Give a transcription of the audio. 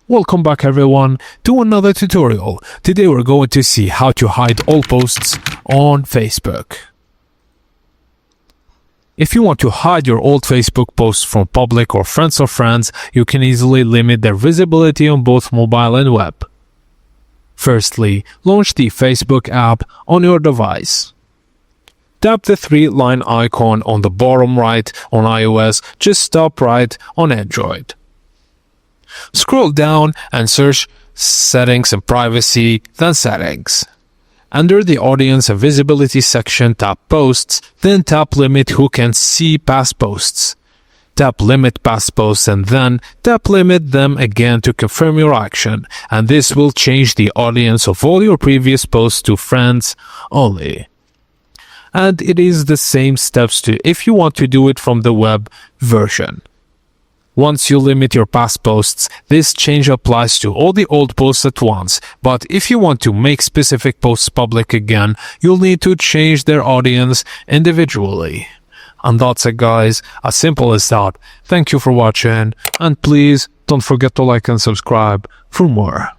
Welcome back everyone to another tutorial. Today we're going to see how to hide all posts on Facebook. If you want to hide your old Facebook posts from public or friends of friends, you can easily limit their visibility on both mobile and web. Firstly, launch the Facebook app on your device. Tap the three-line icon on the bottom right on iOS, just top right on Android. Scroll down and search Settings and Privacy, then Settings. Under the Audience and Visibility section, tap Posts, then tap Limit Who Can See Past Posts. Tap Limit Past Posts and then tap Limit Them again to confirm your action, and this will change the audience of all your previous posts to friends only. And it is the same steps to if you want to do it from the web version. Once you limit your past posts, this change applies to all the old posts at once, but if you want to make specific posts public again, you'll need to change their audience individually. And that's it guys, as simple as that. Thank you for watching, and please don't forget to like and subscribe for more.